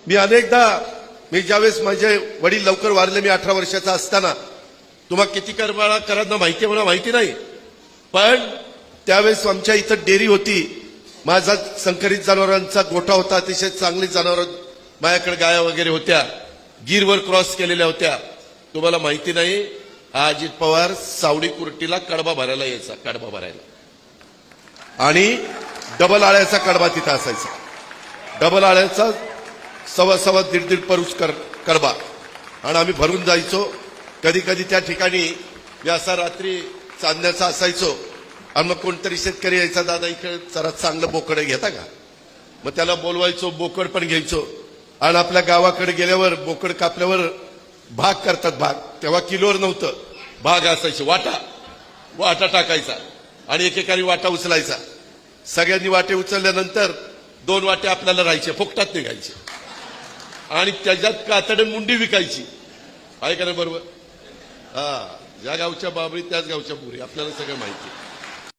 मी अनेकदा मी ज्यावेळेस माझे वडील लवकर वारले, मी 18 वर्षाचा असताना, तुम्हाला किती करमाळा करांना माहिती आहे मला माहिती नाही, पण त्यावेळेस आमच्या इथं डेअरी होती. माझा संकरित जनावरांचा गोठा होता, अतिशय चांगली जनावर माझ्याकडे गाया वगैरे होत्या, गिरवर क्रॉस केलेल्या होत्या. तुम्हाला माहिती नाही, अजित पवार सावडी कुर्टीला कडबा भरायला यायचा, कडबा भरायला, आणि डबल आळ्याचा कडबा तिथं असायचा. डबल आळ्याचा सव्वा दीड परूस कडबा, आणि आम्ही भरून जायचो. कधी कधी त्या ठिकाणी मी असा रात्री चांदण्याचा असायचो, आणि मग कोणतरी शेतकरी यायचा, दादा इकडे जरा चांगलं बोकड घेता का? मग त्याला बोलवायचो, बोकड पण घ्यायचो. आणि आपल्या गावाकडे गेल्यावर बोकड कापल्यावर भाग करतात, भाग तेव्हा किलोवर नव्हतं, भाग असायचे, वाटा टाकायचा, आणि एकेकाने वाटा उचलायचा. सगळ्यांनी वाटे उचलल्यानंतर 2 वाटे आपल्याला राहायचे, फुकटात निघायचे, आणि त्याच्यात कातडे मुंडी विकायची. आहे का नाही बरोबर? हा, ज्या गावच्या बाबळी त्याच गावच्या पुरी, आपल्याला सगळं माहिती.